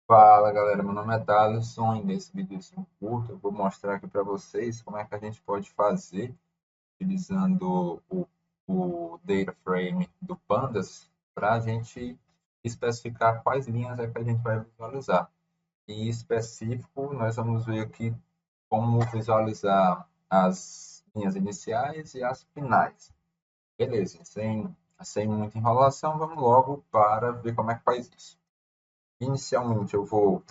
Fala galera, meu nome é Thaleson e nesse vídeo curto eu vou mostrar aqui para vocês como é que a gente pode fazer utilizando o data frame do Pandas para a gente especificar quais linhas é que a gente vai visualizar. Em específico, nós vamos ver aqui como visualizar as linhas iniciais e as finais. Beleza, sem muita enrolação, vamos logo para ver como é que faz isso. Inicialmente eu vou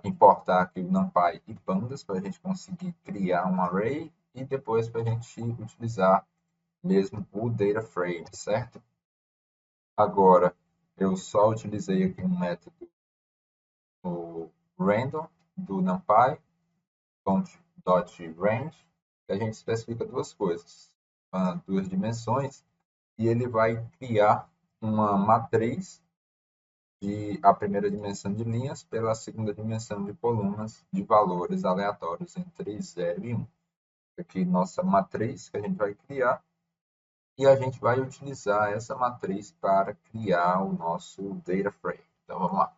importar aqui o NumPy e Pandas para a gente conseguir criar um array e depois para a gente utilizar mesmo o data frame, certo? Agora, eu só utilizei aqui um método o random do NumPy, .range, que a gente especifica duas coisas, duas dimensões, e ele vai criar uma matriz de a primeira dimensão de linhas pela segunda dimensão de colunas de valores aleatórios entre 0 e 1. Aqui nossa matriz que a gente vai criar e a gente vai utilizar essa matriz para criar o nosso data frame. Então vamos lá.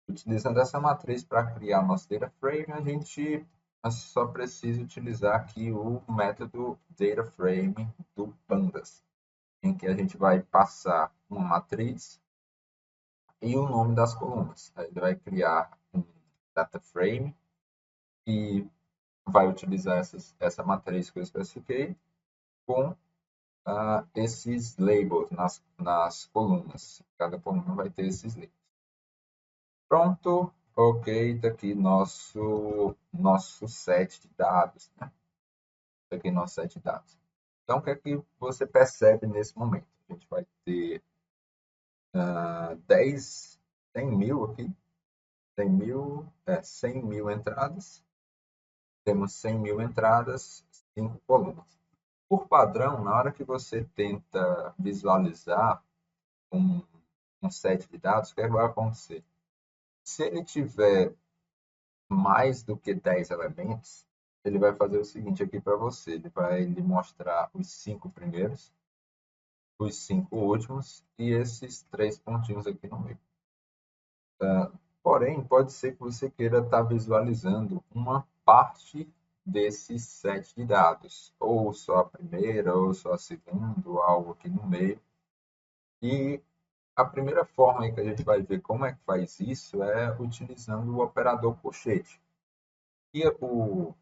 Utilizando essa matriz para criar o nosso data frame, a gente só precisa utilizar aqui o método data frame do Pandas, em que a gente vai passar uma matriz e o nome das colunas. Ele vai criar um data frame e vai utilizar essa matriz que eu especifiquei com esses labels nas colunas. Cada coluna vai ter esses labels. Pronto, ok, está aqui nosso set de dados. Né? Tá aqui nosso set de dados. Então, o que é que você percebe nesse momento? A gente vai ter 10, 100 mil aqui, 100 mil entradas. Temos 100 mil entradas, 5 colunas. Por padrão, na hora que você tenta visualizar um, um set de dados, o que vai acontecer? Se ele tiver mais do que 10 elementos, ele vai fazer o seguinte aqui para você: ele vai lhe mostrar os 5 primeiros, os 5 últimos e esses 3 pontinhos aqui no meio. Porém, pode ser que você queira estar visualizando uma parte desse set de dados, ou só a primeira, ou só a segunda, ou algo aqui no meio. E a primeira forma aí que a gente vai ver como é que faz isso é utilizando o operador colchete. E o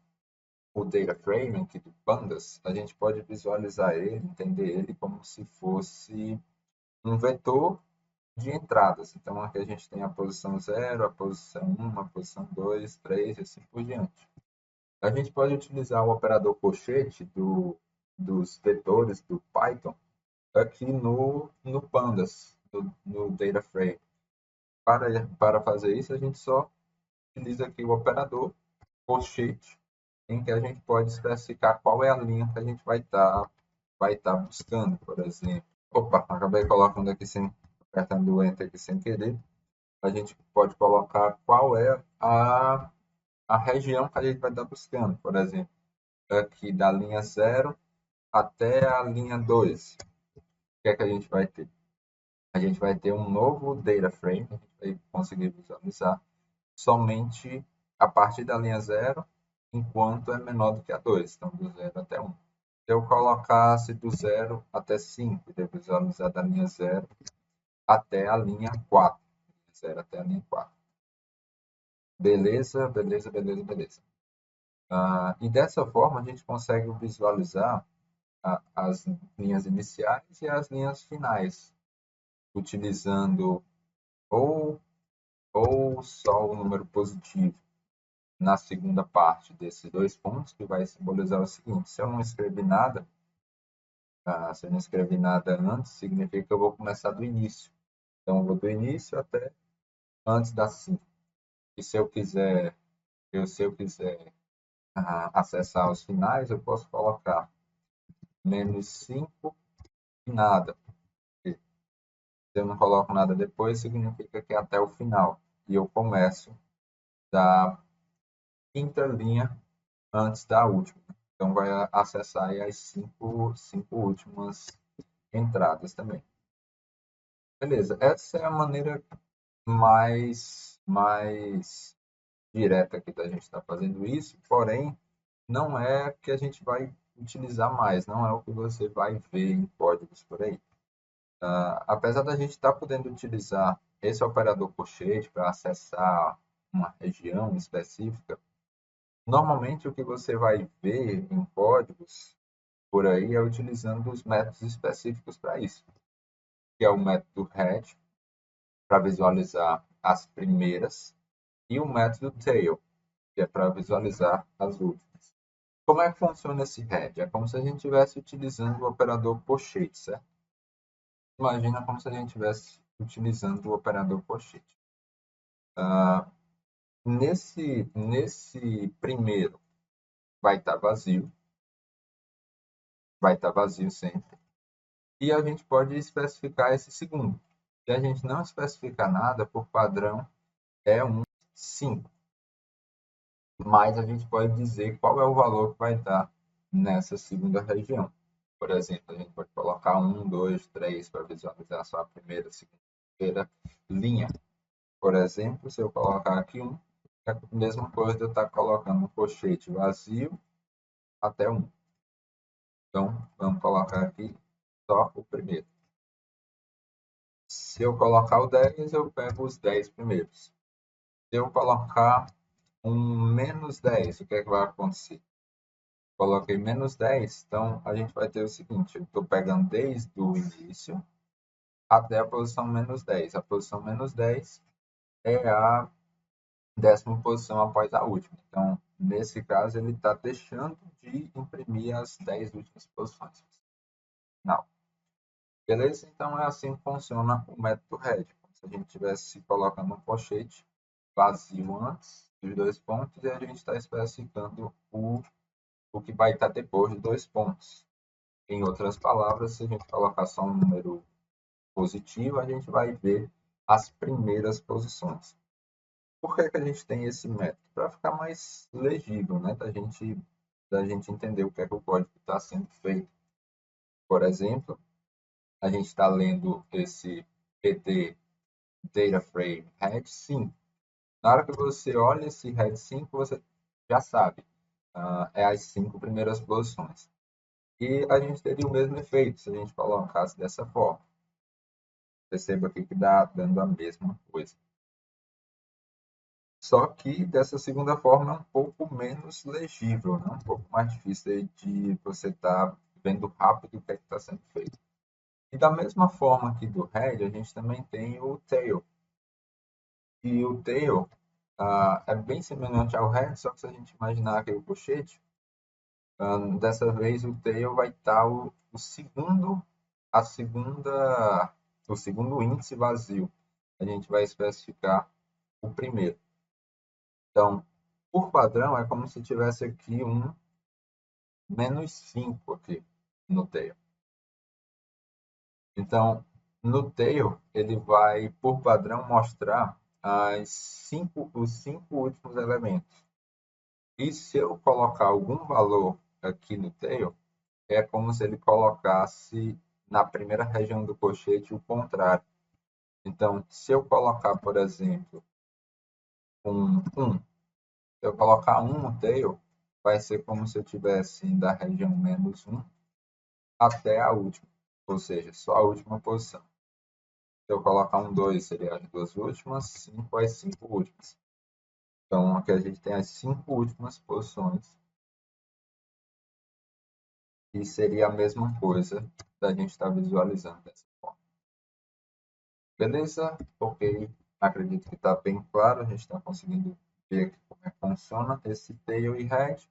data frame aqui do Pandas, a gente pode visualizar ele, entender ele como se fosse um vetor de entradas. Então, aqui a gente tem a posição 0, a posição 1, a posição 2, 3 e assim por diante. A gente pode utilizar o operador colchete dos vetores do Python aqui no Pandas, no data frame. Para fazer isso, a gente só utiliza aqui o operador colchete, em que a gente pode especificar qual é a linha que a gente vai tá buscando, por exemplo. Opa, acabei colocando aqui apertando o Enter aqui sem querer. A gente pode colocar qual é a região que a gente vai estar buscando, por exemplo, aqui da linha 0 até a linha 2. O que é que a gente vai ter? A gente vai ter um novo data frame, a gente vai conseguir visualizar somente a partir da linha 0, enquanto é menor do que a 2, então do 0 até 1. Se eu colocasse do 0 até 5, eu visualizar da linha 0 até a linha 4. 0 até a linha 4. Beleza, beleza, beleza, beleza. E dessa forma a gente consegue visualizar as linhas iniciais e as linhas finais, utilizando ou, ou só o número positivo na segunda parte desses dois pontos, que vai simbolizar o seguinte: se eu não escrevi nada, se eu não escrevi nada antes, significa que eu vou começar do início. Então, eu vou do início até antes da 5. E se eu quiser acessar os finais, eu posso colocar menos 5 e nada. Se eu não coloco nada depois, significa que é até o final. E eu começo da quinta linha antes da última. Então, vai acessar aí as cinco últimas entradas também. Beleza, essa é a maneira mais direta aqui da gente estar fazendo isso, porém, não é que a gente vai utilizar mais, não é o que você vai ver em códigos por aí. Apesar da gente estar podendo utilizar esse operador colchete para acessar uma região específica, normalmente o que você vai ver em códigos por aí é utilizando os métodos específicos para isso, que é o método head para visualizar as primeiras e o método tail, que é para visualizar as últimas. Como é que funciona esse head? É como se a gente estivesse utilizando o operador colchete, certo? Imagina como se a gente estivesse utilizando o operador colchete. Nesse primeiro vai estar vazio sempre. E a gente pode especificar esse segundo. Se a gente não especificar nada, por padrão, é um 5. Mas a gente pode dizer qual é o valor que vai estar nessa segunda região. Por exemplo, a gente pode colocar 1, 2, 3 para visualizar só a primeira, segunda, terceira linha. Por exemplo, se eu colocar aqui 1, é a mesma coisa de eu estar colocando um colchete vazio até 1. Então, vamos colocar aqui só o primeiro. Se eu colocar o 10, eu pego os 10 primeiros. Se eu colocar um menos 10, o que é que vai acontecer? Coloquei menos 10, então a gente vai ter o seguinte, eu estou pegando desde o início até a posição menos 10. A posição menos 10 é a 10ª posição após a última. Então, nesse caso, ele está deixando de imprimir as 10 últimas posições. Não. Beleza? Então, é assim que funciona o método head. Como se a gente estivesse colocando um colchete vazio antes dos 2 pontos e a gente está especificando o que vai estar depois de 2 pontos. Em outras palavras, se a gente colocar só um número positivo, a gente vai ver as primeiras posições. Por que que a gente tem esse método? Para ficar mais legível, né? Da gente entender o que é que o código está sendo feito. Por exemplo, a gente está lendo esse PT Data Frame Head 5. Na hora que você olha esse Head 5, você já sabe. É as 5 primeiras posições. E a gente teria o mesmo efeito se a gente colocasse dessa forma. Perceba aqui que dá dando a mesma coisa. Só que dessa segunda forma é um pouco menos legível, né? Um pouco mais difícil de você estar vendo rápido o que é que está sendo feito. E da mesma forma que do head, a gente também tem o tail. E o tail é bem semelhante ao head, só que se a gente imaginar aqui o colchete, dessa vez o tail vai estar a segunda, o segundo índice vazio. A gente vai especificar o primeiro. Então, por padrão, é como se tivesse aqui um menos 5 aqui no tail. Então, no tail, ele vai, por padrão, mostrar os 5 últimos elementos. E se eu colocar algum valor aqui no tail, é como se ele colocasse na primeira região do colchete o contrário. Então, se eu colocar, por exemplo, um 1, se eu colocar 1 no tail, vai ser como se eu tivesse da região menos 1 até a última, ou seja, só a última posição. Se eu colocar um 2, seria as duas últimas, 5 as 5 últimas. Então, aqui a gente tem as 5 últimas posições, e seria a mesma coisa da gente estar visualizando dessa forma. Beleza? Ok. Acredito que está bem claro, a gente está conseguindo ver aqui como é que funciona esse tail e head.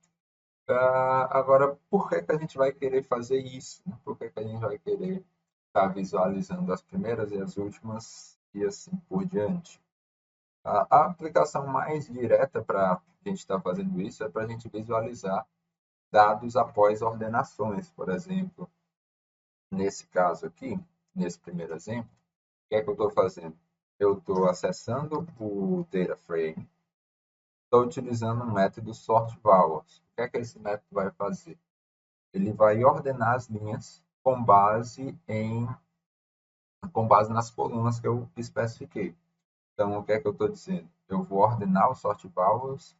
Agora, por que que a gente vai querer fazer isso? Por que que a gente vai querer estar visualizando as primeiras e as últimas e assim por diante? A aplicação mais direta para a gente estar fazendo isso é para a gente visualizar dados após ordenações. Por exemplo, nesse caso aqui, nesse primeiro exemplo, o que é que eu estou fazendo? Eu estou acessando o data frame, estou utilizando um método sort vowels. O que é que esse método vai fazer? Ele vai ordenar as linhas com base nas colunas que eu especifiquei. Então, o que é que eu estou dizendo? Eu vou ordenar o sort vowels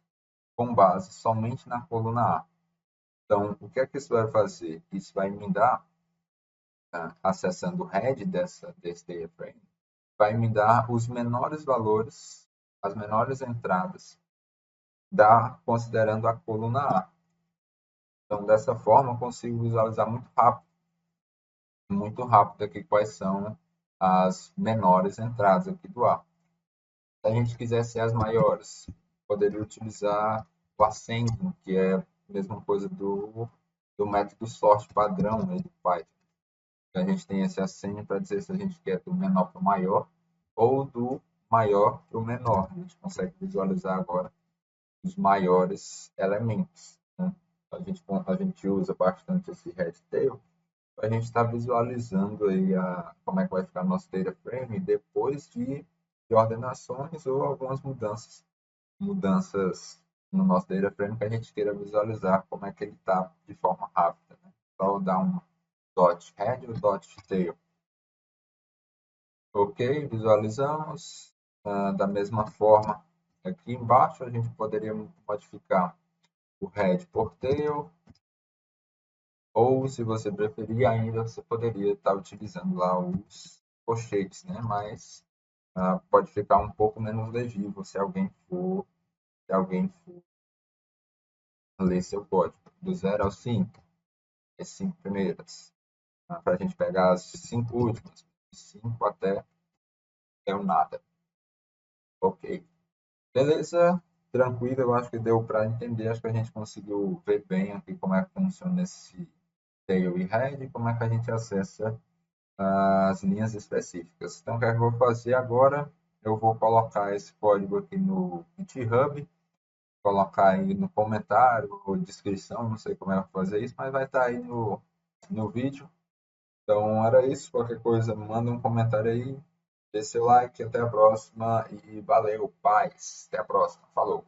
com base somente na coluna A. Então, o que é que isso vai fazer? Isso vai me dar, acessando o head desse data frame, vai me dar os menores valores, as menores entradas, considerando a coluna A. Então, dessa forma, eu consigo visualizar muito rápido aqui quais são as menores entradas aqui do A. Se a gente quisesse as maiores, poderia utilizar o ascending, que é a mesma coisa do método sort padrão, né, do Python. A gente tem esse ascending para dizer se a gente quer do menor para o maior ou do maior para o menor. A gente consegue visualizar agora os maiores elementos, né? A gente usa bastante esse head-tail. A gente está visualizando aí como é que vai ficar nosso data frame depois de ordenações ou algumas mudanças no nosso data frame que a gente queira visualizar como é que ele está de forma rápida, né? Só dar um dot head ou dot tail. Ok, visualizamos. Da mesma forma, aqui embaixo a gente poderia modificar o head por tail, ou se você preferir ainda, você poderia estar utilizando lá os colchetes, né? Mas pode ficar um pouco menos legível se alguém for ler seu código. Do 0 ao 5, as 5 primeiras. Para a gente pegar as 5 últimas, 5 até o nada. Ok. Beleza, tranquilo, eu acho que deu para entender, acho que a gente conseguiu ver bem aqui como é que funciona esse tail e head e como é que a gente acessa as linhas específicas. Então, o que é que eu vou fazer agora? Eu vou colocar esse código aqui no GitHub, colocar aí no comentário ou descrição, não sei como é que eu vou fazer isso, mas vai estar aí no vídeo. Então, era isso. Qualquer coisa, manda um comentário aí, dê seu like, até a próxima e valeu, paz. Até a próxima. Falou.